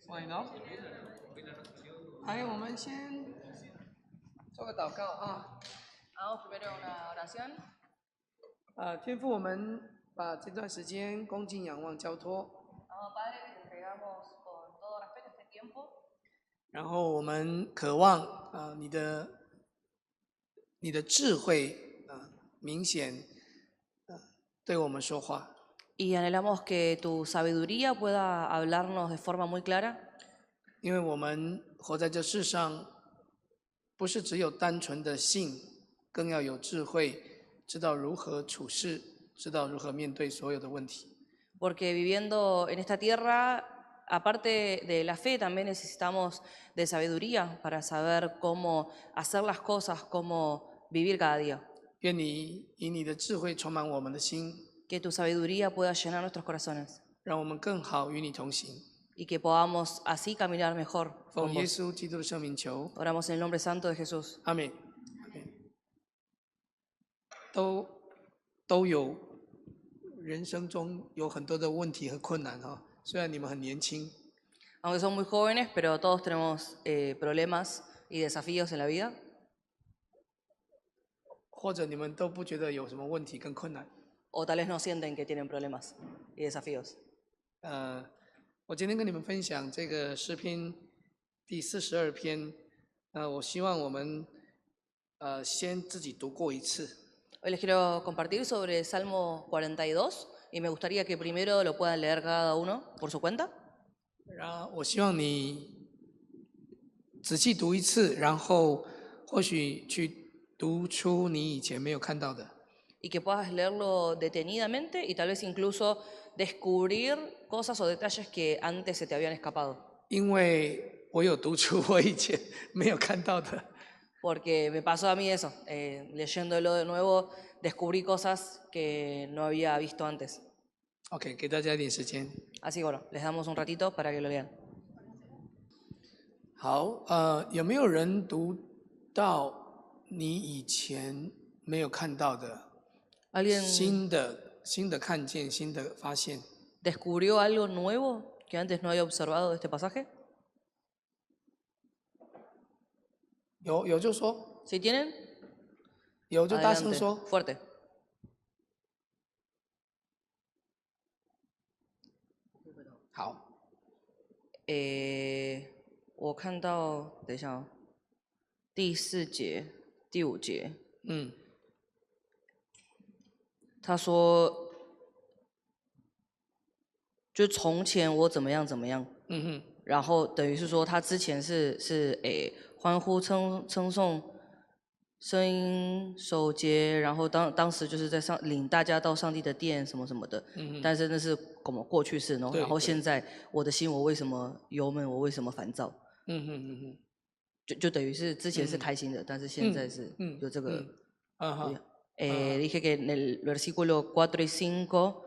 Bueno，来，我们先做个祷告啊。Hagamos primero una oración. 天父，我们把这段时间恭敬、仰望、交托。Amado Padre, te entregamos con todo respeto este tiempo. 然后我们渴望你的智慧明显对我们说话。Y anhelamos que tu sabiduría pueda hablarnos de forma muy clara. 因为我们活在这世上，不是只有单纯的信，更要有智慧，知道如何处事，知道如何面对所有的问题。Porque viviendo en esta tierra, aparte de la fe, también necesitamos de sabiduría para saber cómo hacer las cosas, cómo vivir cada día. 愿你以你的智慧充满我们的心， Que tu sabiduría pueda llenar nuestros corazones 让我们更好与你同行。 y que podamos así caminar mejor 奉 con 耶 vos. 稣基督的圣名求， Oramos en el nombre santo de Jesús. 阿门。阿门。都有人生中有很多的问题和困难哈，虽然你们很年轻， Aunque son muy jóvenes, pero todos tenemos problemas y desafíos en la vida. 或者你们都不觉得有什么问题跟困难。 O tal vez no sienten que tienen problemas y desafíos. 我今天跟你们分享这个诗篇第42篇，我希望我们先自己读过一次， Hoy les quiero compartir sobre el Salmo 42 y me gustaría que primero lo puedan leer cada uno por su cuenta. 然后我希望你仔细读一次，然后或许去读出你以前没有看到的。 Y que puedas leerlo detenidamente y tal vez incluso descubrir cosas o detalles que antes se te habían escapado. 因为我有读出我以前没有看到的。 Porque me pasó a mí eso, leyéndolo de nuevo, descubrí cosas que no había visto antes. OK， 给大家一点时间。 Así que bueno, les damos un ratito para que lo lean. 好，有没有人读到你以前没有看到的 ¿Alguien 新的看见、新的发现？ descubrió algo nuevo que antes no había observado de este pasaje? 有就说， Si tienen, 有就大声 adelante, 说。 fuerte. 好，我看到，等一下哦，第4节、第5节，他说，就从前我怎么样怎么样，然后等于是说他之前是欢呼称颂，声音手节，然后当时就是在领大家到上帝的殿什么什么的，但是那是过去式呢，然后现在我的心我为什么忧闷，我为什么烦躁？就等于是之前是开心的，但是现在是有这个。Dije que en el versículo 4 y 5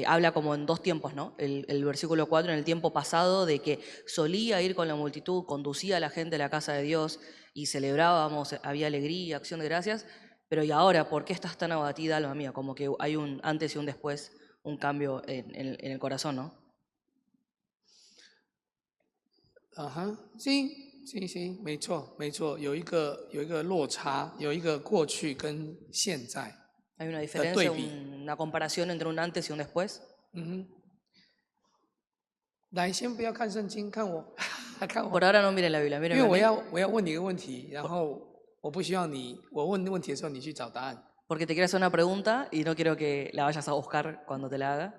habla como en dos tiempos, ¿no? El versículo 4 en el tiempo pasado de que solía ir con la multitud, conducía a la gente a la casa de Dios y celebrábamos, había alegría, acción de gracias, pero y ahora, ¿por qué estás tan abatida, alma mía? Como que hay un antes y un después, un cambio en el corazón, ¿no? Sí, 没错，有一个落差，有一个过去跟现在。 Hay una diferencia, una comparación entre un antes y un después. 来，先不要看圣经，看我，看我。 Por ahora no miren la Biblia, 因 miren 为 a mí. 我要问你一个问题，然后我不希望我问问题的时候你去找答案。 Porque te quiero hacer una pregunta y no quiero que la vayas a buscar cuando te la haga.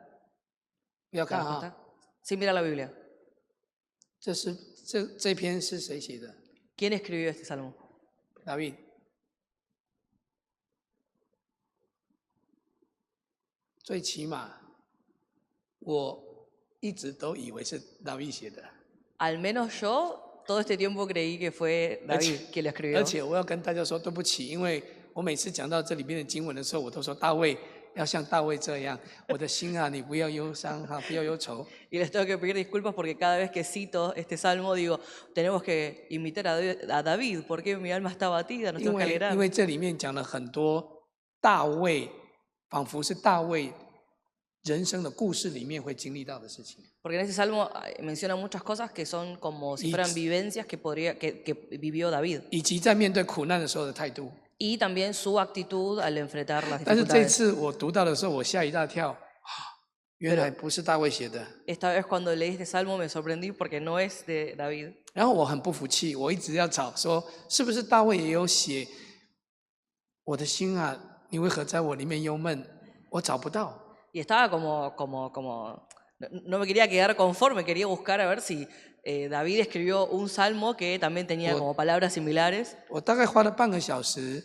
不要看啊， Sin mirar la Biblia. 这篇是谁写的？ ¿Quién escribió este salmo? David。最起码，我一直都以为是David写的。 Al menos yo todo este tiempo creí que fue David quien lo escribió. 而且我要跟大家说对不起，因为我每次讲到这里面的经文的时候，我都说大卫要像大卫这样，我的心啊，你不要忧伤哈，不要忧愁。 Y les tengo que pedir disculpas porque cada vez que cito este salmo digo, tenemos que imitar a David, porque mi alma está abatida, nos tenemos que alegrar. 因为这里面讲了很多大卫，仿佛是大卫人生的故事里面会经历到的事情。Porque en ese salmo menciona muchas cosas que son como si fueran vivencias que vivió David. 以及在面对苦难的时候的态度。Y también su actitud al enfrentar las 但是这 dificultades. 次我读到的时候，我吓一大跳，原来不是大卫写的。Esta vez cuando leí este salmo me sorprendí porque no es de David. 然后我很不服气，我一直要找说，是不是大卫也有写我的心啊，你为何在我里面忧闷？我找不到。Y estaba no me quería quedar conforme, quería buscar a ver si David escribió un salmo que también tenía como palabras similares. 我大概花了半个小时，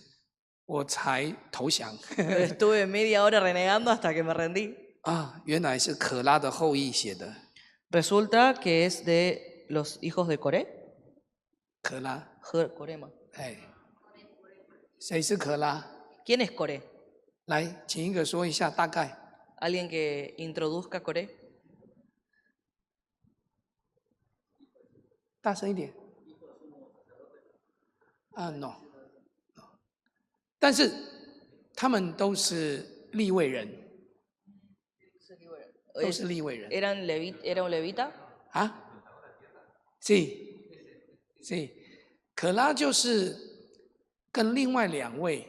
我才投降。Estuve media hora renegando hasta que me rendí. 啊，原来是可拉的后裔写的。Resulta que es de los hijos de Coré. 可拉， Coré吗？哎，谁是可拉？ ¿Quién es Coré? 来，请一个说一下大概。 ¿Alguien que introduzca Coré? 大声一点。啊 ，no。但是他们都是利未人，都是利未人。¿Era un levita? 啊？sí，可拉就是跟另外2位，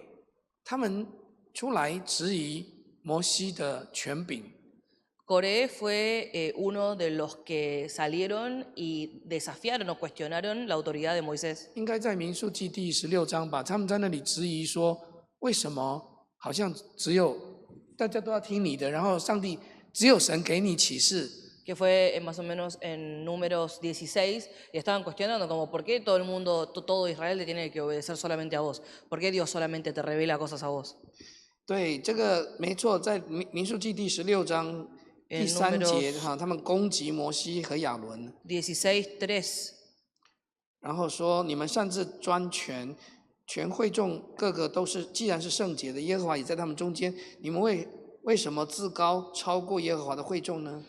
他们出来质疑摩西的权柄。 Coré fue uno de los que salieron y desafiaron o cuestionaron la autoridad de Moisés. 应该在民数记第16章吧，他们在那里质疑说，为什么好像只有大家都要听你的，然后上帝只有神给你启示。 Que fue más o menos en Números 16, y estaban cuestionando como por qué todo el mundo, todo Israel te tiene que obedecer solamente a vos, por qué Dios solamente te revela cosas a vos. 对，这个没错，在民数记第16章第3节哈，他们攻击摩西和亚伦。16:3. 然后说你们擅自专权，全会众个个都是，既然是圣洁的，耶和华也在他们中间，你们为什么自高超过耶和华的会众呢？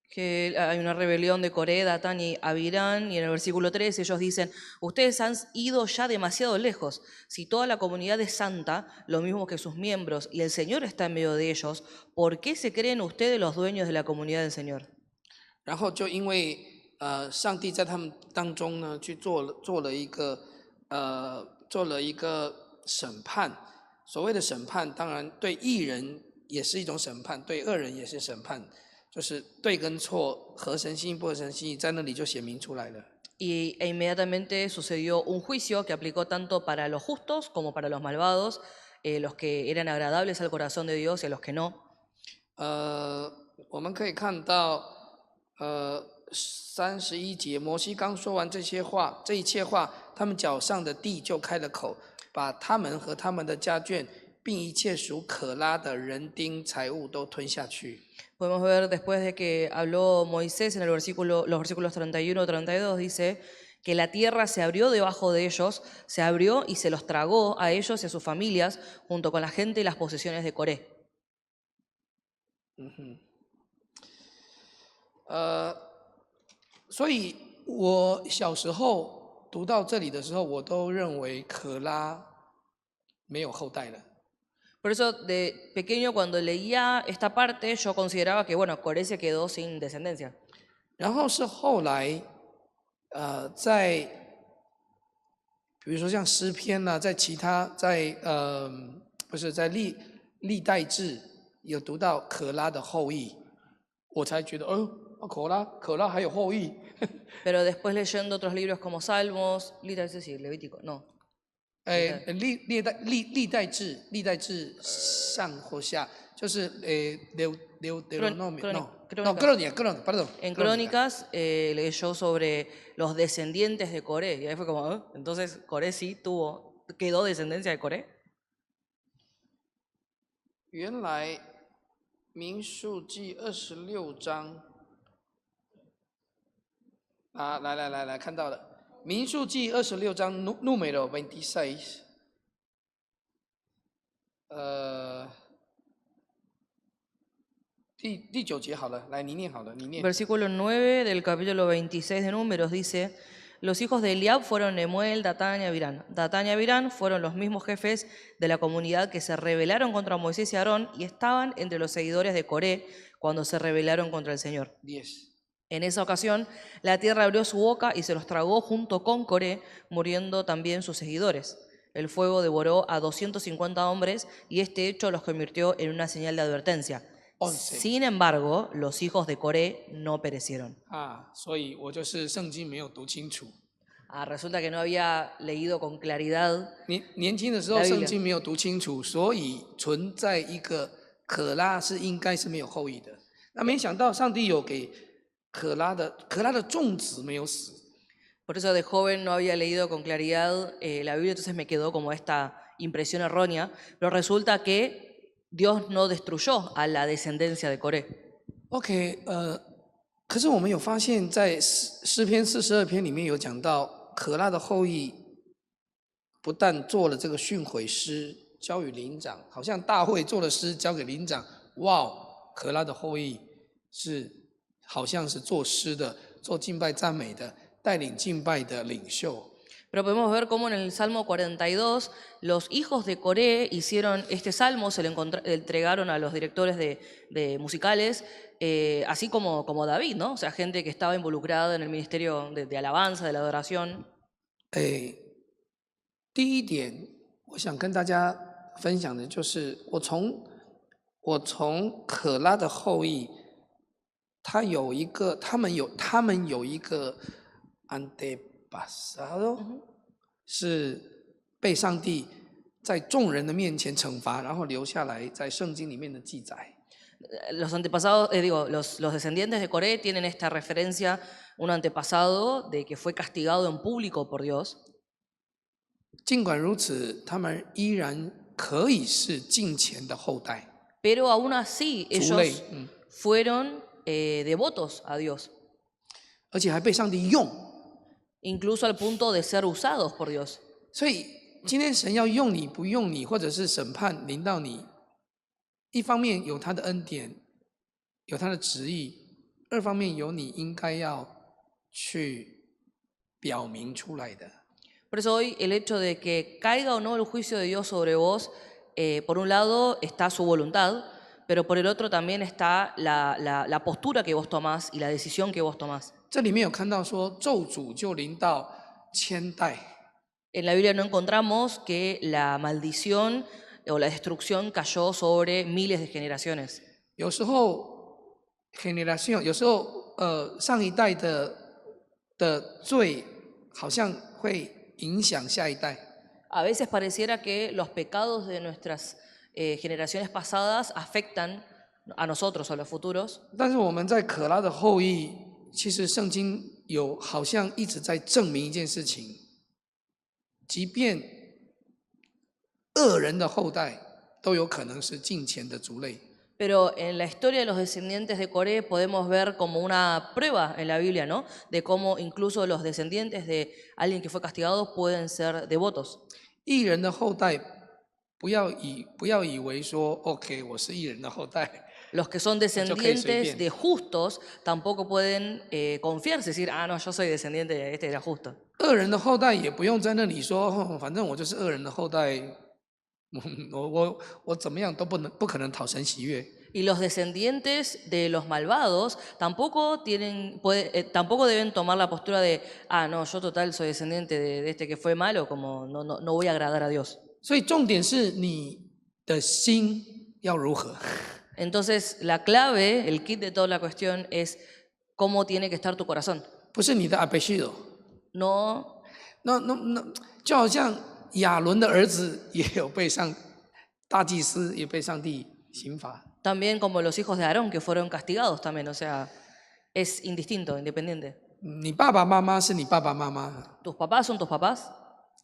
Que hay una rebelión de Coré, Datán y Abirán, y en el versículo 3 ellos dicen, ustedes han ido ya demasiado lejos. Si toda la comunidad es santa, lo mismo que sus miembros, y el Señor está en medio de ellos, ¿por qué se creen ustedes los dueños de la comunidad del Señor? 然后就因为上帝在他们当中呢，去做了一个审判。所谓的审判，当然对义人也是一种审判，对恶人也是审判。 就是对跟错，合神心意不合神心意，在那里就显明出来了。E inmediatamente sucedió un juicio que aplicó tanto para los justos como para los malvados, los que eran agradables al corazón de Dios y a los que no. 我们可以看到31节，摩西刚说完这一切话，他们脚上的地就开了口，把他们和他们的家眷，并一切属可拉的人丁财物都吞下去。 Podemos ver después de que habló Moisés en los versículos 31 y 32, dice que la tierra se abrió debajo de ellos, se abrió y se los tragó a ellos y a sus familias, junto con la gente y las posesiones de Coré. 所以我小时候读到这里的时候，我都认为可拉没有后代了。 Por eso, de pequeño, cuando leía esta parte, yo consideraba que, bueno, Coré se quedó sin descendencia. 然后是后来，在比如说像诗篇呐、在其他不是在历代志有读到可拉的后裔，我才觉得，可拉还有后裔。Pero después leyendo otros libros como Salmos, Levítico, no. 历代志上或下，就是En Crónicas leyó sobre los descendientes de Coré, y ahí fue como, entonces Coré sí quedó descendencia de Coré. 原来民数记26章啊，来，看到了。 民数记26章 número 26，第9节好了，来你念好了，你念。 Versículo 9 del capítulo 26 de Números dice, Los hijos de Eliab fueron Nemuel, Datán y Abirán. Datán y Abirán fueron los mismos jefes de la comunidad que se rebelaron contra Moisés y Aarón y estaban entre los seguidores de Coré cuando se rebelaron contra el Señor. 10. En esa ocasión, la tierra abrió su boca y se los tragó junto con Coré, muriendo también sus seguidores. El fuego devoró a 250 hombres y este hecho los convirtió en una señal de advertencia. 11. Sin embargo, los hijos de Coré no perecieron. 所以我就是圣经没有读清楚。 resulta que no había leído con claridad. 年轻的时候圣经没有读清楚，所以存在一个可拉是应该是没有后裔的。那没想到上帝有给可拉的众子没有死。 Por eso de joven no había leído con claridad la Biblia, entonces me quedó como esta impresión errónea. Pero resulta que Dios no destruyó a la descendencia de Coré. OK， 可是我们有发现，在诗篇42篇里面有讲到，可拉的后裔不但做了这个训诲诗，交与灵长，好像大卫做了诗交给灵长。哇，可拉的后裔是好像是做诗的，做敬拜赞美的。 Pero podemos ver cómo en el Salmo 42 los hijos de Coré hicieron este salmo, se le entregaron a los directores de musicales, así como David, ¿no? O sea, gente que estaba involucrada en el ministerio de alabanza, de la adoración. 第一点，我想跟大家分享的就是，我从可拉的后裔，他们有一个。 antepasado 是被上帝在众人的面前惩罚，然后留下来在圣经里面的记载。Los antepasados, los descendientes de Coré tienen esta referencia, un antepasado de que fue castigado en público por Dios. 尽管如此，他们依然可以是敬虔的后代。Pero aún así ellos fueron devotos a Dios. 而且还被上帝用。 Incluso al punto de ser usados por Dios. 所以今天神要用你不用你，或者是审判临到你，一方面有他的恩典，有他的旨意；二方面有你应该要去表明出来的。Por eso hoy el hecho de que caiga o no el juicio de Dios sobre vos, por un lado está su voluntad, pero por el otro también está la postura que vos tomás y la decisión que vos tomás. 这里面有看到说咒诅就临到千代。En la Biblia no encontramos que la maldición o la destrucción cayó sobre miles de generaciones. 有时候 generación， 有时候上一代的罪好像会影响下一代。A veces pareciera que los pecados de nuestras generaciones pasadas afectan a nosotros o a los futuros. 但是我们在可拉的后裔。 其实圣经有好像一直在证明一件事情，即便恶人的后代都有可能是敬虔的族类。Pero en la historia de los descendientes de Coré podemos ver como una prueba en la Biblia, ¿no? De cómo incluso los descendientes de alguien que fue castigado pueden ser devotos. 义人的后代，不要以为说 OK， 我是义人的后代。 Los que son descendientes de justos tampoco pueden confiarse, decir, ah, no, yo soy descendiente de este era justo. 恶人的后代也不用在那里说，反正我就是恶人的后代，我怎么样都不可能讨神喜悦。Y los descendientes de los malvados tampoco deben tomar la postura de, ah, no, yo total soy descendiente de este que fue malo, como no voy a agradar a Dios. 所以重点是你的心要如何。 Entonces, la clave, el kit de toda la cuestión es cómo tiene que estar tu corazón. 不是你的 apellido。 No. 那就好像亚伦的儿子也有被大祭司也被上帝刑罚。 También como los hijos de Aarón que fueron castigados también, o sea, es indistinto, independiente. 你爸爸妈妈是你爸爸妈妈。 Tus papás son tus papás.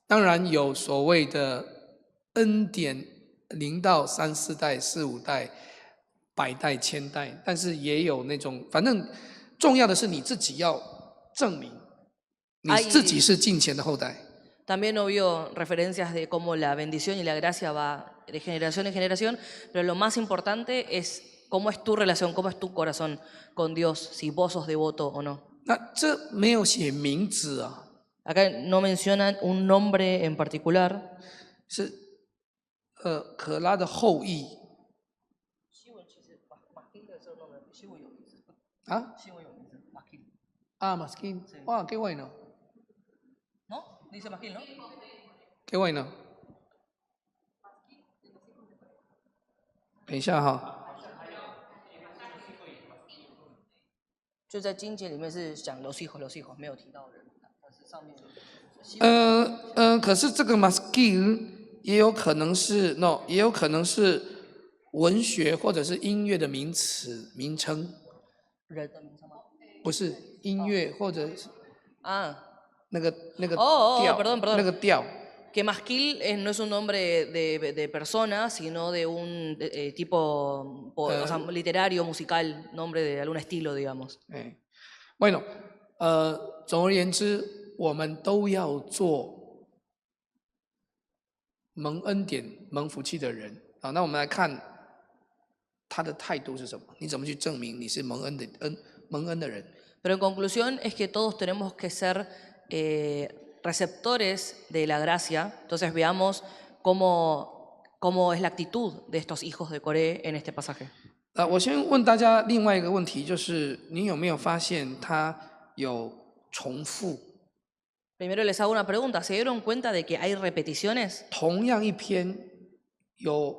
当然有所谓的恩典临到3、4代、4、5代。 100代、1000代，但是也有那种，反正重要的是你自己要证明你自己是敬虔的后代。También obvio referencias de cómo la bendición y la gracia va de generación en generación, pero lo más importante es cómo es tu relación, cómo es tu corazón con Dios, si vos sos devoto o no. 那这没有写名字啊。Acá no mencionan un nombre en particular. 是可拉的后裔啊啊，Maskin，哇，qué bueno，¿no? Dice Masquil, ¿no? qué bueno。等一下哈。就在经节里面是讲los hijos，没有提到人，但是上面。可是这个 masculine 也有可能是 no， 也有可能是文学或者是音乐的名词名称。人的名称吗？不是音乐或者是那个调，那个调。Que masquil no es un nombre de persona, sino de un tipo o sea, literario, musical, nombre de algún estilo, digamos. Bueno， 总而言之，我们都要做蒙恩典、蒙福气的人啊。那我们来看他的态度是什么？你怎么去证明你是蒙恩的人？ Pero en conclusión es que todos tenemos que ser receptores de la gracia. Entonces veamos cómo es la actitud de estos hijos de Coré en este pasaje. 我先问大家另外一个问题，就是你有没有发现它有重复？ Primero les hago una pregunta. ¿Se dieron cuenta de que hay repeticiones? 同样一篇有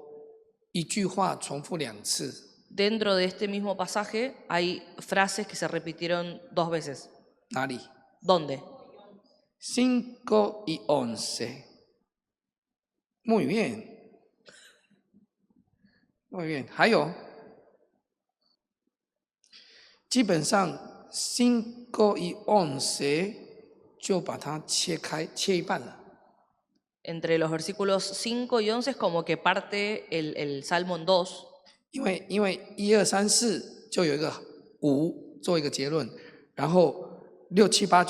一句话重复2次。 Dentro de este mismo pasaje hay frases que se repitieron 2 veces. 哪里？ ¿Dónde? 5 y 11. Muy bien. Muy bien. 还有，基本上5 y 11就把它切一半了。 Entre los versículos 5 y 11 es como que parte el Salmo en 2. 因为1、2、3、4就有一个5做一个结论，然后6、7、8、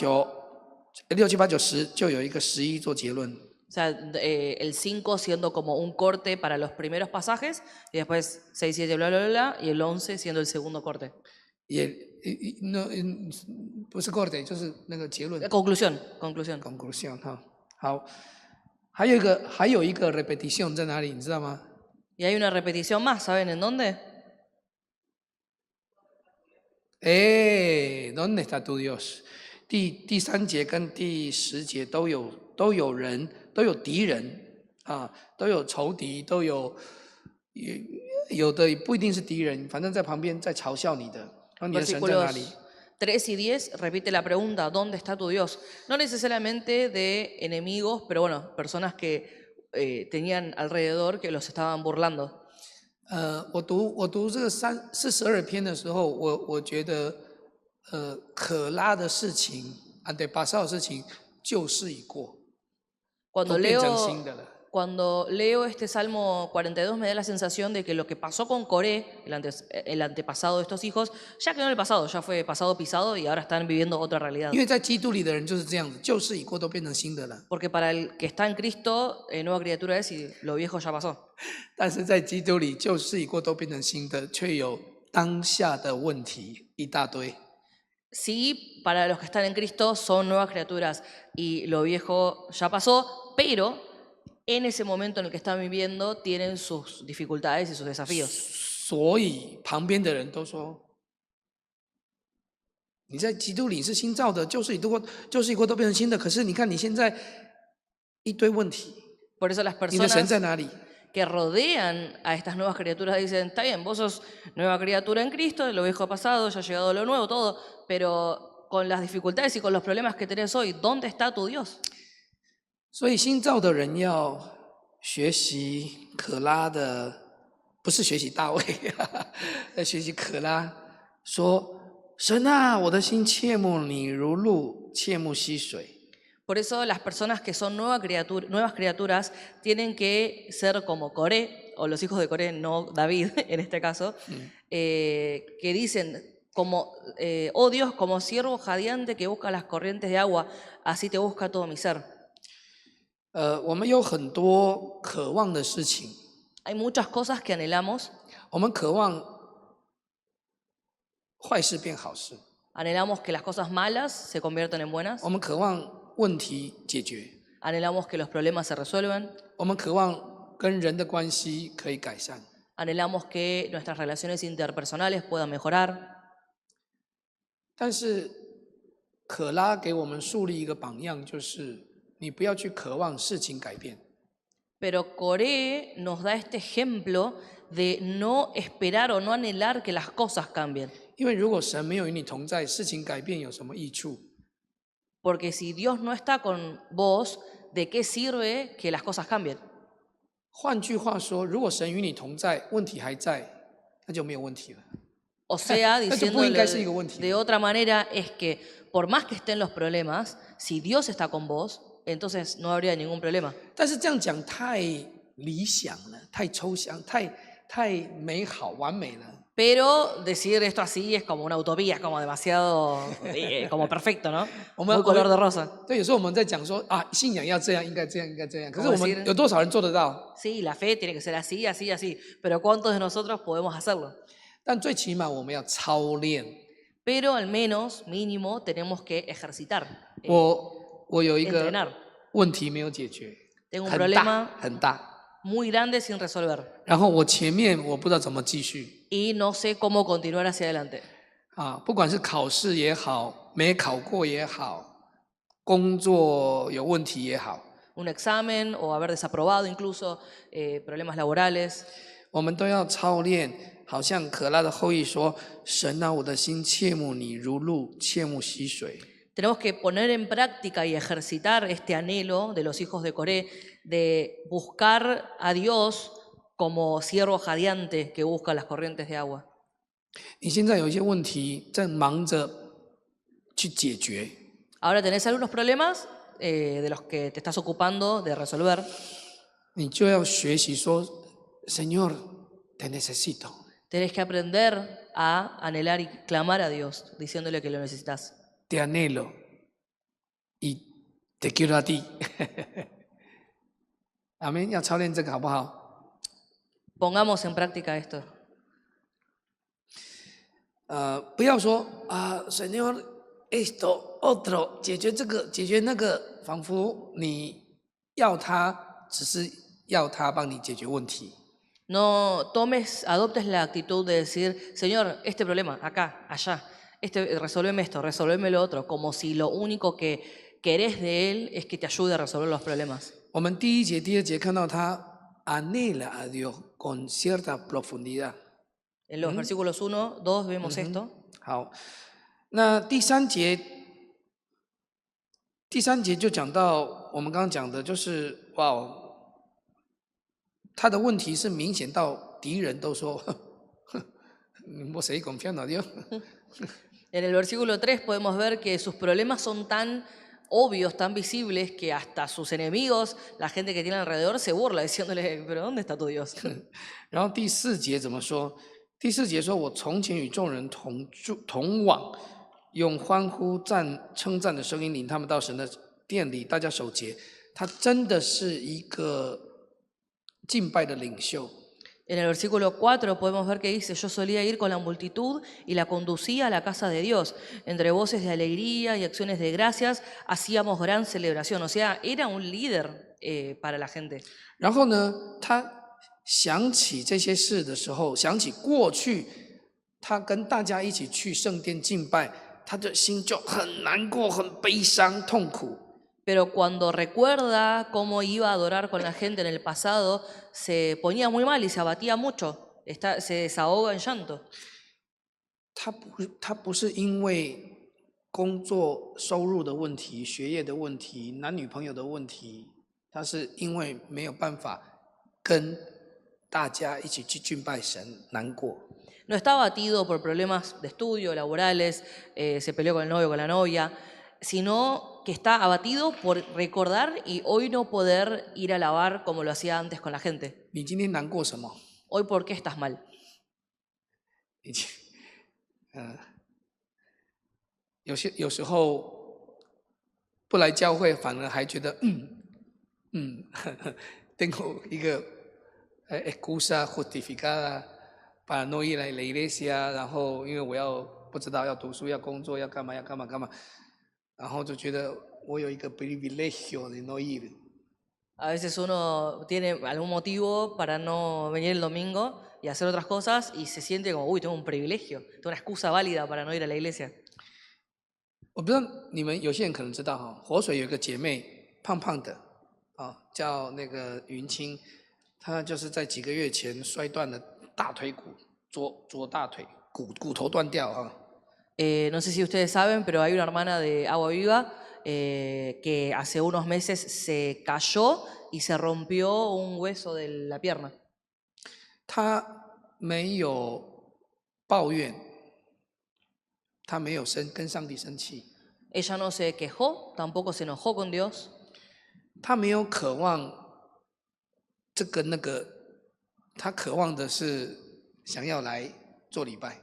9、10就有一个11做结论。 O sea, el 5 siendo como un corte para los primeros pasajes, y después 6, 7, bla, bla, bla, y el 11 siendo el segundo corte. no 不是 corte， 就是那个结论。Conclusión. Conclusión 哈，好，还有一个 repetition 在哪里？你知道吗？ Y hay una repetición más, ¿saben en dónde? ¿Dónde está tu Dios？ 第3节跟第10节都有人，都有敌人啊，都有仇敌，都有的不一定是敌人，反正在旁边在嘲笑你的。然后你的神在哪里？ 3 y 10 repite la pregunta, ¿dónde está tu Dios? No necesariamente de enemigos, pero bueno, personas que tenían alrededor que los estaban burlando. 我读这个42篇的时候，我觉得可拉的事情对，巴萨的事情旧事已过，都变成新的了。 Cuando leo este Salmo 42 me da la sensación de que lo que pasó con Coré, el antepasado de estos hijos, ya quedó en el pasado, ya fue pasado pisado y ahora están viviendo otra realidad. 因为在基督里的人就是这样子，旧事已过都变成新的了。 Porque para el que está en Cristo, nueva criatura es y lo viejo ya pasó. 但是在基督里，旧事已过都变成新的，却有当下的问题一大堆。 Sí, para los que están en Cristo son nuevas criaturas y lo viejo ya pasó, pero en ese momento en el que están viviendo tienen sus dificultades y sus desafíos. 所以旁边的人都说：“你在基督里是新造的，旧事已过都变成新的。可是你看你现在一堆问题， Por eso las 你的神 personas 在哪里？” que rodean a estas nuevas criaturas dicen, está bien, vos sos nueva criatura en Cristo, lo viejo ha pasado, ya ha llegado lo nuevo, todo, pero con las dificultades y con los problemas que tenés hoy, ¿dónde está tu Dios? 所以新造的人要学习可拉的，不是学习大卫，要学习可拉，说：“神啊，我的心切慕你如露，切慕溪水。” Por eso las personas que son nuevas criaturas tienen que ser como Coré, o los hijos de Coré, no David en este caso, que dicen, como, oh Dios, como siervo jadeante que busca las corrientes de agua, así te busca todo mi ser. 我们有很多渴望的事情， Hay muchas cosas que anhelamos. 我们渴望坏事变好事， Anhelamos que las cosas malas se conviertan en buenas. 我们渴望问题解决， Anhelamos que los problemas se resuelvan, 我们渴望跟人的关系可以改善。 anhelamos que nuestras relaciones interpersonales puedan mejorar. 但是可拉给我们树立一个榜样，就是你不要去渴望事情改变， Pero Coré nos da este ejemplo de no esperar o no anhelar que las cosas cambien. 因为如果神没有与你同在，事情改变有什么益处？ Porque si Dios no está con vos, ¿de qué sirve que las cosas cambien? 换句话说，如果神与你同在，问题还在，那就没有问题了。 O sea, 那就不应该是一 diciéndole 个问题。 de otra manera, es que por más que estén los problemas, si Dios está con vos, entonces no habría ningún problema. 但是这样讲太理想了，太抽象，太美好完美了。 Pero decir esto así es como una utopía, es como demasiado, como perfecto, ¿no? 我们 Muy color de rosa. 对，有时候我们在讲说啊，信仰要这样，应该这样，应该这样。可是我 Como 们 decir- 有多少人做得到？ Sí, la fe tiene que ser así, así, así. Pero ¿cuántos de nosotros podemos hacerlo? 但最起码我们要操练。 Pero al menos, mínimo, tenemos que ejercitar, 我有一个 entrenar. 问题没有解决， Tengo un 很大 problema 很大。 muy grande sin resolver 然后我前面我不知道怎么继续 y no sé cómo continuar hacia adelante. 啊，不管是考试也好，没考过也好，工作有问题也好， Un examen o haber desaprobado incluso problemas laborales. 我们都要操练。好像可拉的后裔说：“神啊，我的心切慕你，如鹿切慕溪水。” Tenemos que poner en práctica y ejercitar este anhelo de los hijos de Coré de buscar a Dios como ciervo jadeante que busca las corrientes de agua. 你现在有一些问题，正忙着去解决， Ahora tenés algunos problemas de los que te estás ocupando de resolver. 你就要学习说：“Señor, te necesito。” Tenés que aprender a anhelar y clamar a Dios, diciéndole que lo necesitas. Te anhelo y te quiero a ti. 阿们，要操练这个好不好？ Pongamos en práctica esto. 不要说啊，Señor esto otro，解决这个，解决那个，仿佛你要他，只是要他帮你解决问题。 No adoptes la actitud de decir, Señor, este problema, acá, allá, resolveme esto, resolveme lo otro, como si lo único que querés de Él es que te ayude a resolver los problemas. 我们第1节、第2节看到他 anhela a Dios con cierta profundidad。 En los versículos 1, 2 vemos esto. 好，那第3节就讲到我们刚刚讲的，就是哇，他的问题是明显到敌人都说，我谁confiando a Dios？ En el versículo 3 podemos ver que sus problemas son tan obvios, tan visibles, que hasta sus enemigos, la gente que tiene alrededor, se burla diciéndole, pero ¿dónde está tu Dios? 然后第4节怎么说？第4节说：“我从前与众人同往，用欢呼称赞的声音领他们到神的殿里，大家守节。”他真的是一个敬拜的领袖。 En el versículo 4 podemos ver que dice, yo solía ir con la multitud y la conducía a la casa de Dios. Entre voces de alegría y acciones de gracias hacíamos gran celebración. O sea, era un líder para la gente. 然后呢，他想起这些事的时候，想起过去他跟大家一起去圣殿敬拜，他的心就很难过、很悲伤、痛苦。 Pero cuando recuerda cómo iba a adorar con la gente en el pasado, se ponía muy mal y se abatía mucho, se desahoga en llanto. 他不是因为工作收入的问题、学业的问题、男女朋友的问题，他是因为没有办法跟大家一起去敬拜神，难过。 No está abatido por problemas de estudio, laborales, se peleó con el novio, con la novia, sino que está abatido por recordar y hoy no poder ir a alabar como lo hacía antes con la gente. 你今天难过什么？ Hoy, ¿por qué estás mal? 有时候不来教会，反而还觉得tengo一个excusa justificada para no ir a la iglesia，然后因为我要不知道要读书、要工作、要干嘛、要干嘛干嘛。然后就觉得我有一个 privilegio de no ir。A veces uno tiene algún motivo para no venir el domingo y hacer otras cosas y se siente como, uy, tengo un privilegio, tengo una excusa válida para no ir a la iglesia. 我不知道你们有些人可能知道哈，活水有一个姐妹，胖胖的，啊，叫那个云清，她就是在几个月前摔断了大腿骨，左大腿骨头断掉啊。No sé si ustedes saben, pero hay una hermana de Agua Viva que hace unos meses se cayó y se rompió un hueso de la pierna. 她没有抱怨，她没有跟上帝生气， Ella no se quejó, tampoco se enojó con Dios. 她没有渴望这个那个，她渴望的是想要来做礼拜。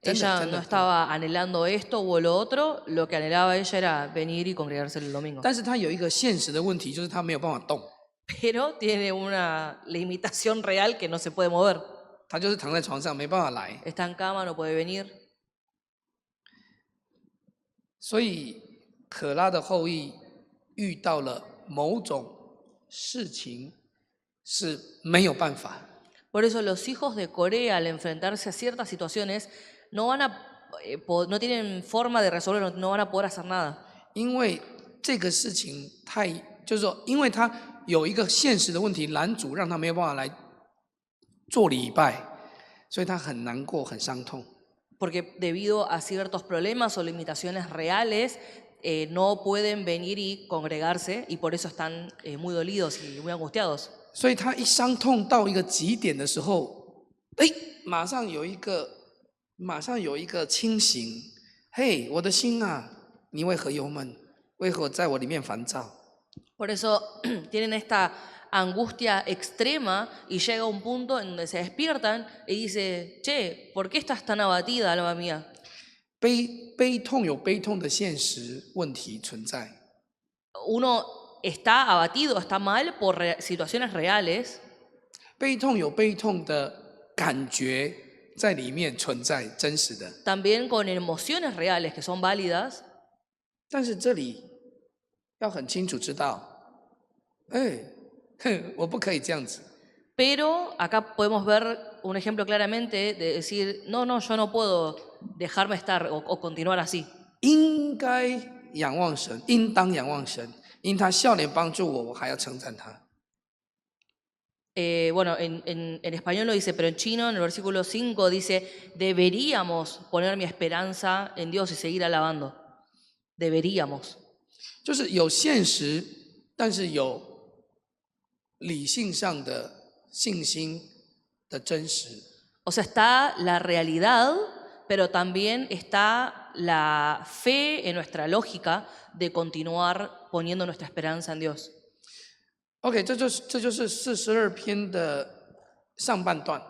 Ella no estaba anhelando esto o lo otro, lo que anhelaba ella era venir y congregarse el domingo. 但是她有一个现实的问题，就是她没有办法动。 Pero tiene una limitación real que no se puede mover. 她就是躺在床上没办法来。 Está en cama, no puede venir. 所以可拉的后裔遇到了某种事情是没有办法。 Por eso los hijos de Corea al enfrentarse a ciertas situaciones no tienen forma de resolver, no van a poder hacer nada. 因为这个事情就是说，因为他有一个现实的问题拦阻，让他没有办法来做礼拜，所以他很难过，很伤痛。 Porque debido a ciertos problemas o limitaciones reales, no pueden venir y congregarse y por eso están muy dolidos y muy angustiados. 所以他一伤痛到一个极点的时候，马上有一个清醒，嘿，我的心啊，你为何忧闷？为何在我里面烦躁？ Por eso tienen esta angustia extrema y llega un punto en donde se despiertan y dice, che, ¿por qué estás tan abatida, alma mía? 悲痛有悲痛的现实问题存在。 Uno está abatido, está mal por situaciones reales. 悲痛有悲痛的感觉在里面存在，真实的。 También con emociones reales que son válidas. 但是这里要很清楚知道，我不可以这样子。 Pero acá podemos ver un ejemplo claramente de decir, no, yo no puedo dejarme estar o continuar así. 应该仰望神，应当仰望神，因他笑脸帮助我，我还要称赞他。 Bueno, en español lo dice, pero en chino, en el versículo 5 dice, deberíamos poner mi esperanza en Dios y seguir alabando. Deberíamos. 就是有现实，但是有理性上的信心的真实。 O sea, está la realidad, pero también está la fe en nuestra lógica de continuar poniendo nuestra esperanza en Dios. OK， 这就是42篇的上半段。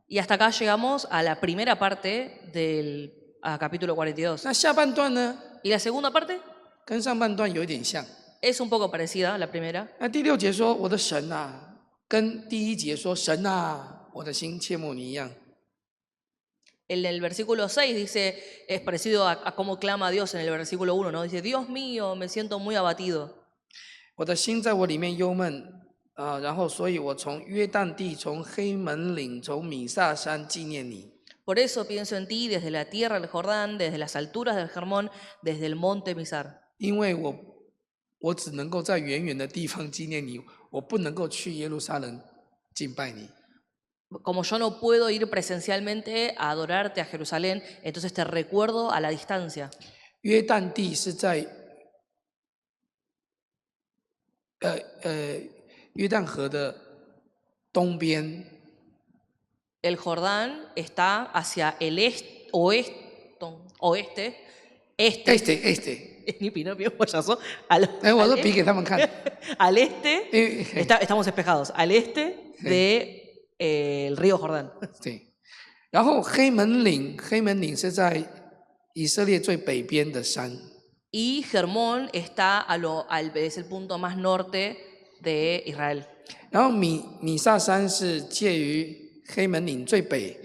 Y hasta acá llegamos a la primera parte del capítulo 42. 那下半段呢， Y la segunda parte 跟上半段有一点像。 es un poco parecida a la primera. 那第6节说：“我的神啊”，跟第1节说：“神啊，我的心切慕你一样。” En el versículo 6 dice, es parecido a cómo clama Dios en el versículo 1, ¿no? Dice, Dios mío, me siento muy abatido. 我的心在我里面忧闷啊，然后所以我从约旦地、从黑门岭、从米萨山纪念你。 Por eso pienso en ti desde la tierra del Jordán, desde las alturas del Hermón, desde el monte Mizar. 因为我只能够在远远的地方纪念你，我不能够去耶路撒冷敬拜你。 Como yo no puedo ir presencialmente a adorarte a Jerusalén, entonces te recuerdo a la distancia. 约旦地是在约旦河的东边。 El Jordán está hacia el oeste, ni pinopio, payaso, 我都比给他们看。 al este, estamos espejados, al este del río Jordán. 对，然后黑门岭是在以色列最北边的山。 Y Hermón está es el punto más norte de Israel. 然后米萨山是介于黑门岭最北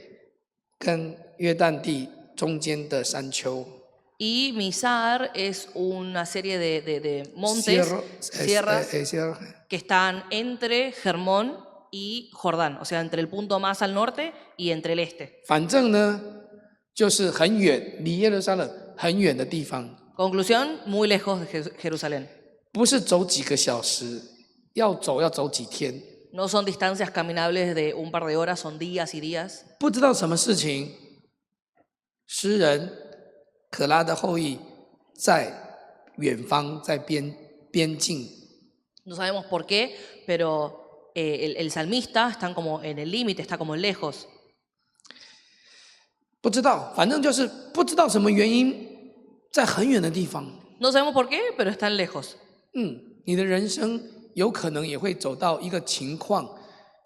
跟约旦地中间的山丘。Y Mizar es una serie de montes, sierras, que están entre Hermón y Jordán, o sea, entre el punto más al norte y entre el este. 反正呢，就是很远，离耶路撒冷很远的地方， Conclusión, muy lejos de Jerusalén. 不是走几个小时，要走几天。 No son distancias caminables de un par de horas, son días y días. 不知道什么事情，诗人可拉的后裔在远方，在边境。 No sabemos por qué, pero el salmista está como en el límite, está como lejos. 不知道，反正就是不知道什么原因，在很远的地方。 No sabemos por qué, pero están lejos. 你的人生有可能也会走到一个情况，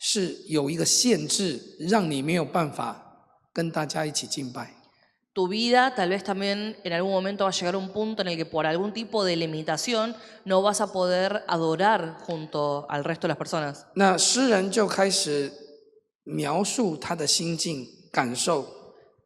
是有一个限制，让你没有办法跟大家一起敬拜。 Tu vida tal vez también en algún momento va a llegar a un punto en el que por algún tipo de limitación no vas a poder adorar junto al resto de las personas. 那诗人就开始描述他的心境感受。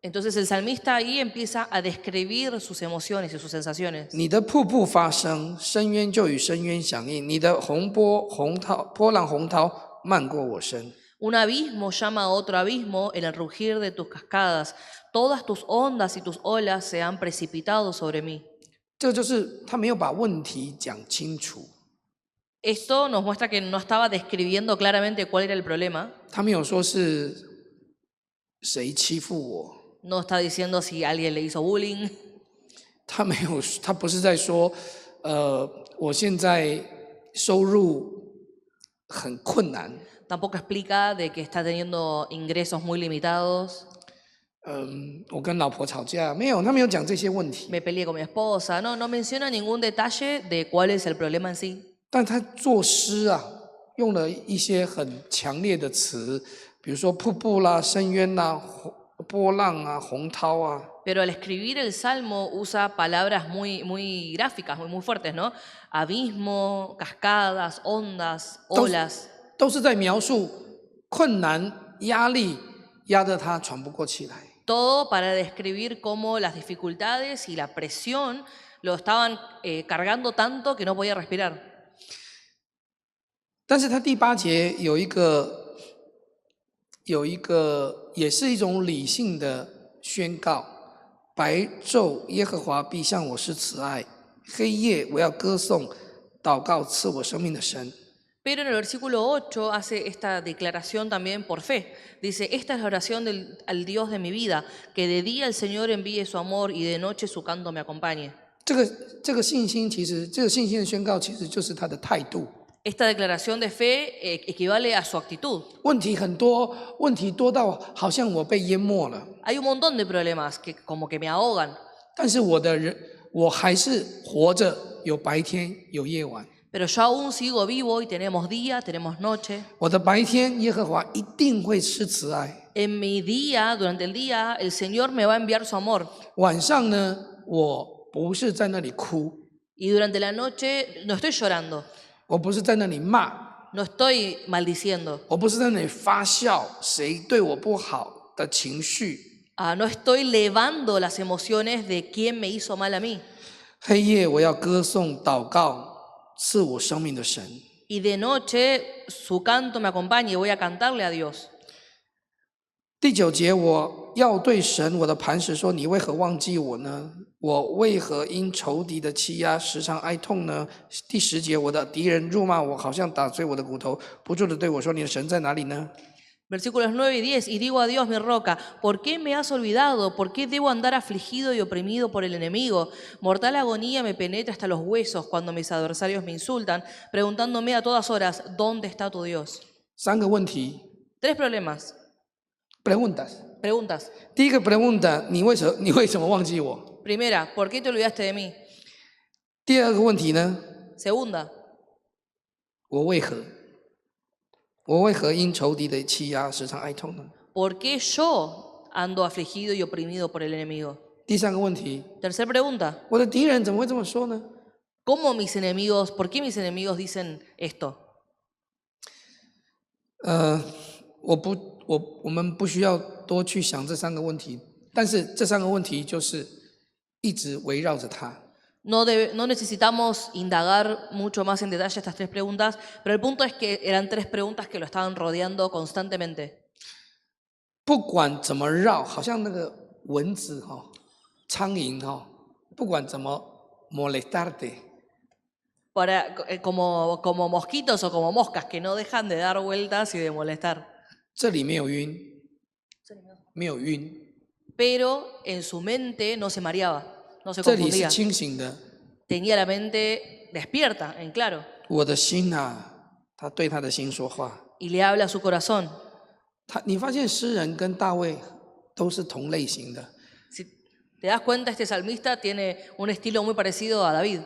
Entonces el salmista ahí empieza a describir sus emociones y sus sensaciones. 你的瀑布发声，深渊就与深渊响应；你的波浪洪涛漫过我身。 Un abismo llama a otro abismo en el rugir de tus cascadas. Todas tus ondas y tus olas se han precipitado sobre mí. 这就是他没有把问题讲清楚。 Esto nos muestra que no estaba describiendo claramente cuál era el problema. 他没有说是谁欺负我。 No está diciendo si alguien le hizo bullying. 他不是在说，我现在收入很困难。 Tampoco explica de que está teniendo ingresos muy limitados. 我跟老婆吵架，没有，他没有讲这些问题。 Me peleé con mi esposa. No, no menciona ningún detalle de cuál es el problema en sí. 但他作诗啊，用了一些很强烈的词，比如说瀑布啦、深渊啦、波浪啊、洪涛啊。 Pero al escribir el salmo usa palabras muy gráficas, muy fuertes, ¿no? Abismo, cascadas, ondas, olas. 都是在描述困难、压力压得他喘不过气来。 Todo para describir cómo las dificultades y la presión lo estaban cargando tanto que no podía respirar. 但是他第8节有一个也是一种理性的宣告：白昼耶和华必向我施慈爱，黑夜我要歌颂祷告赐我生命的神。 Pero en el versículo 8 hace esta declaración también por fe. Dice, esta es la oración al Dios de mi vida, que de día el Señor envíe su amor y de noche su canto me acompañe. 这个信心的宣告其实就是他的态度。 Esta declaración de fe equivale a su actitud. 问题很多，问题多到好像我被淹没了。 Hay un montón de problemas que como que me ahogan. 但是我还是活着，有白天有夜晚。 Pero yo aún sigo vivo y tenemos día, tenemos noche. 我的白天，耶和华一定会施慈爱。 En mi día, durante el día, el Señor me va a enviar su amor. 晚上呢，我不是在那里哭， Y durante la noche no estoy llorando, 我不是在那里骂， no estoy maldiciendo, 我不是在那里发笑谁对我不好的情绪。 no estoy levando las emociones de quién me hizo mal a mí. 黑夜我要歌颂祷告赐我生命的神。 Y de noche su canto me acompaña y voy a cantarle a Dios. 第9节，我要对神我的磐石说：“你为何忘记我呢？我为何因仇敌的欺压时常哀痛呢？”第10节，我的敌人辱骂我，好像打碎我的骨头，不住地对我说：“你的神在哪里呢？” Versículos 9 y 10, y digo a Dios mi roca, ¿por qué me has olvidado? ¿Por qué debo andar afligido y oprimido por el enemigo? Mortal agonía me penetra hasta los huesos cuando mis adversarios me insultan, preguntándome a todas horas, ¿dónde está tu Dios? 3个问题 3 problemas. Preguntas. ， 第一个 pregunta， 你为什么忘记我？ Primera, ¿por qué te olvidaste de mí? 第二个问题呢？ Segunda, 我为何因仇敌的欺压时常哀痛呢？ ¿por qué yo ando afligido y oprimido por el enemigo? 第3个问题， Tercera pregunta, 我的敌人怎么会这么说呢？ ¿por qué mis enemigos dicen esto? 我们不需要多去想这3个问题，但是这3个问题就是一直围绕着他。No necesitamos indagar mucho más en detalle estas 3 preguntas, pero el punto es que eran 3 preguntas que lo estaban rodeando constantemente. 不管怎么绕，好像那个蚊子苍蝇不管怎么 molestarte， como mosquitos o como moscas que no dejan de dar vueltas y de molestar. 这里没有晕，没有晕， Pero en su mente no se mareaba, no se 这里是 confundía. 清醒的。 Tenía la mente despierta, en claro. 我的心他对他的心说话。 Y le habla a su corazón. 你发现诗人跟大卫都是同类型的。 Si te das cuenta, este salmista tiene un estilo muy parecido a David.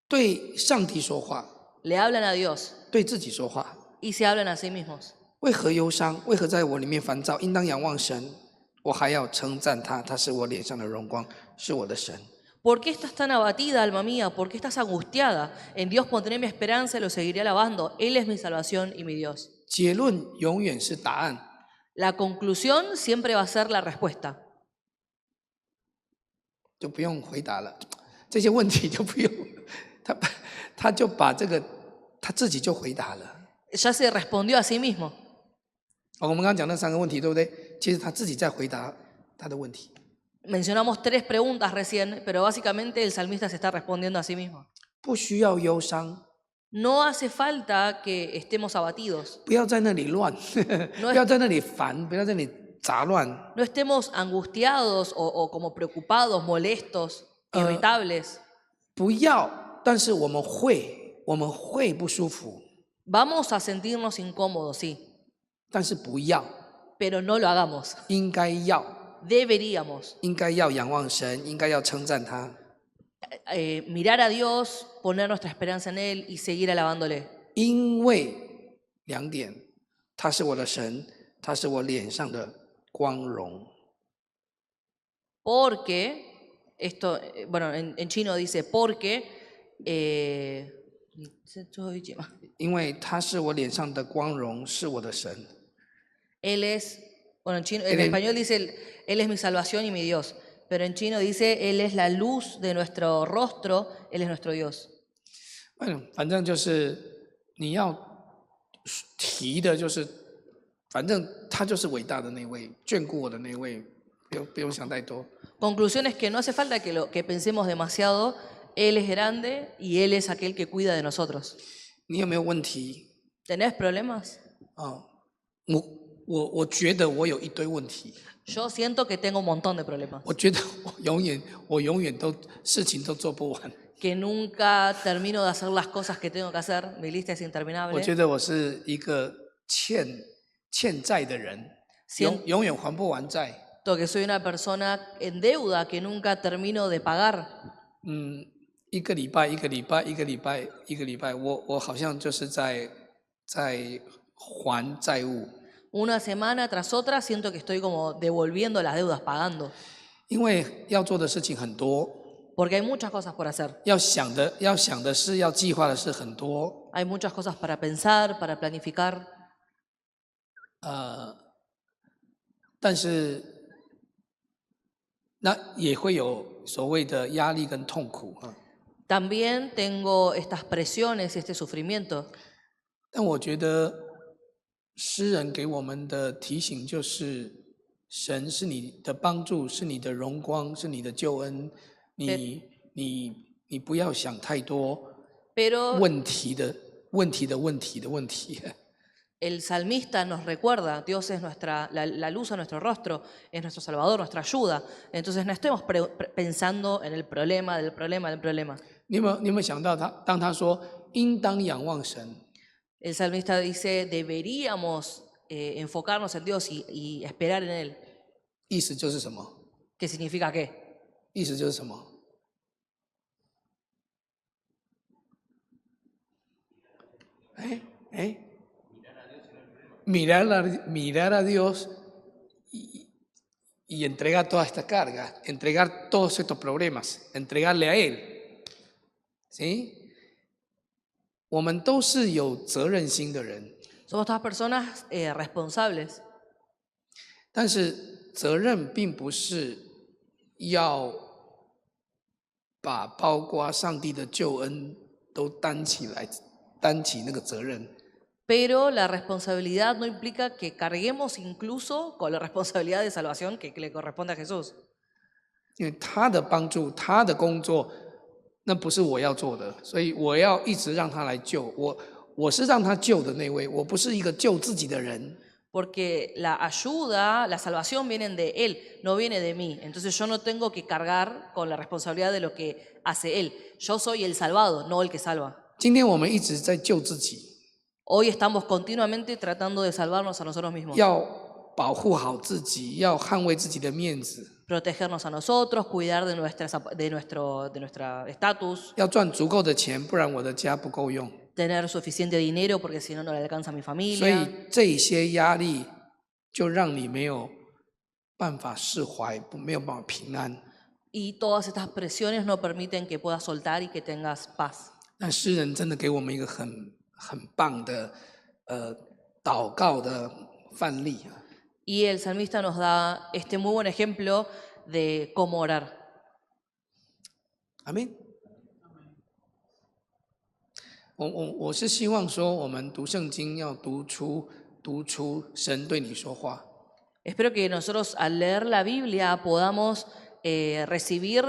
对上帝说话， Le hablan a Dios 对自己说话。 y se hablan a sí mismos. 为何忧伤？为何在我里面烦躁？应当仰望神，我还要称赞他，他是我脸上的荣光，是我的神。 ¿Por qué estás tan abatida, alma mía? ¿Por qué estás angustiada? En Dios pondré mi esperanza y lo seguiré alabando. Él es mi salvación y mi Dios. 结论永远是答案。 La conclusión siempre va a ser la respuesta. 就不用回答了，这些问题就不用，他就把这个他自己就回答了。 Ya se respondió a sí mismo. 我们刚刚讲那3个问题，对不对？其实他自己在回答他的问题。 Mencionamos 3 preguntas recién, pero básicamente el salmista se está respondiendo a sí mismo. 不需要忧伤， No hace falta que estemos abatidos. 不要在那里乱，不要在那里烦，不要在那里杂乱。 No estemos angustiados o como preocupados, molestos, irritables. 不要，但是我们会不舒服， Vamos a sentirnos incómodos, sí, 但是不要， pero no lo hagamos. 应该要， Deberíamos 应该要仰望神，应该要称赞他。 mirar a Dios, poner nuestra esperanza en Él y seguir alabándole. 因为2点，他是我的神，他是我脸上的光荣。 Porque, esto, bueno, en chino dice porque, 因为他是我脸上的光荣，是我的神。 Él es, bueno, en español dice, Él es mi salvación y mi Dios. Pero en chino dice, Él es la luz de nuestro rostro, Él es nuestro Dios. Bueno, 反正就是你要提的就是，反正他就是伟大的那位，眷顾我的那位，不用想太多。 Conclusión es que no hace falta que pensemos demasiado. Él es grande y Él es aquel que cuida de nosotros. 你有没有问题？ ¿Tenés problemas? 我觉得我有一堆问题。 Yo siento que tengo un montón de problemas. 我觉得我永远都事情都做不完。 Que nunca termino de hacer las cosas que tengo que hacer. Mi lista es 我 interminable. 觉得我是一个欠债的人，永远还不完债。 Siento que soy una persona en deuda que nunca termino de pagar. 一个礼拜，我好像就是在还债务。 Una semana tras otra siento que estoy como devolviendo las deudas, pagando. 因为要做的事情很多， Porque hay muchas cosas por hacer. 要想的事，要计划的事很多。 Hay muchas cosas para pensar, para planificar. 但是那也会有所谓的压力跟痛苦啊。 También tengo estas presiones y este sufrimiento. 但我觉得诗人给我们的提醒就是，神是你的帮助，是你的荣光，是你的救恩。你不要想太多问题的问题。El salmista nos recuerda, Dios es la luz a nuestro rostro, es nuestro Salvador, nuestra ayuda. Entonces no estemos pensando en el problema, del problema. 你有没有想到当他说应当仰望神？ El salmista dice, deberíamos enfocarnos en Dios y esperar en Él. 意思就是什么？ ¿Qué significa qué? 意思就是什么？mirar a Dios y entregar toda esta carga, entregar todos estos problemas, entregarle a Él. ¿Sí? 我们都是有责任心的人。 Somos todas personas responsables. 但是责任并不是要把包括上帝的救恩都担起来，担起那个责任。Pero la responsabilidad no implica que carguemos incluso con la responsabilidad de salvación que le corresponde a Jesús. 因为他的帮助，他的工作，那不是我要做的，所以我要一直让他来救我。我是让他救的那位，我不是一个救自己的人。Porque la ayuda, la salvación vienen de Él, no viene de mí. Entonces yo no tengo que cargar con la responsabilidad de lo que hace Él. Yo soy el salvado, no el que salva. 今天我们一直在救自己， Hoy estamos continuamente tratando de salvarnos a nosotros mismos. 要保护好自己，要捍卫自己的面子， Protegernos a nosotros, cuidar de nuestro estatus, 要赚足够的钱，不然我的家不够用。 tener suficiente dinero porque si no, no le alcanza a mi 所 familia. 以这些压力就让你没有办法释怀，没有办法平安。 Y todas estas presiones no permiten que puedas soltar y que tengas paz. 那诗人真的给我们一个很棒的祷告的范例啊。 Y el salmista nos da este muy buen ejemplo de cómo orar. 阿们。我是希望说，我们读圣经要读出神对你说话。 Espero que nosotros al leer la Biblia podamos recibir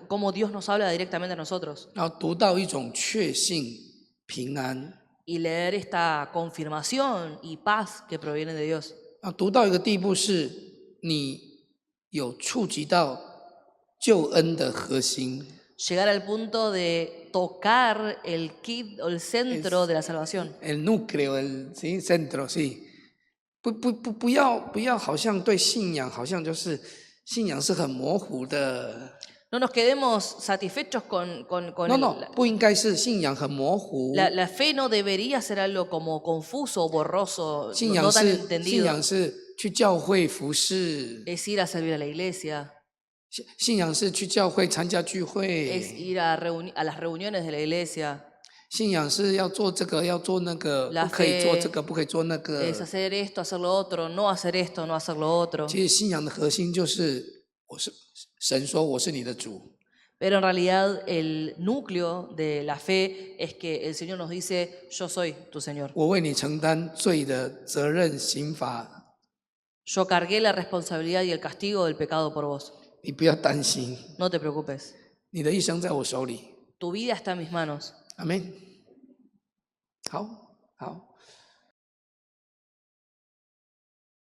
cómo Dios nos habla directamente a nosotros. 然后读到一种确信、平安。 Y leer esta confirmación y paz que proviene de Dios. 啊，读到一个地步是，你有触及到救恩的核心。 Llegar al punto de tocar el kit o el centro de la salvación. El núcleo, el sí, centro, sí. 不要，好像对信仰，好像就是信仰是很模糊的。 No nos quedemos satisfechos con No, 不应该是信仰很模糊。 La fe no debería ser algo como confuso, borroso, 信 no 仰 tan 是 entendido. 信仰是去教会服侍， Es ir a servir a la iglesia, 信仰是去教会参加聚 es 会， ir a las reuniones de la iglesia, 信仰是要做这个要做那个， La 不可以做 fe 这个不可以做那个。 es hacer esto, hacer lo otro, no hacer esto, no hacer lo otro. 其实信仰的核心就是神说我是你的主。 Pero en realidad el núcleo de la fe es que el Señor nos dice, yo soy tu Señor. 我为你承担罪的责任刑罚， Yo cargué la responsabilidad y el castigo del pecado por vos. 你不要担心， No te preocupes. 你的一生在我手里。 Tu vida está en mis manos. 阿门。好，好。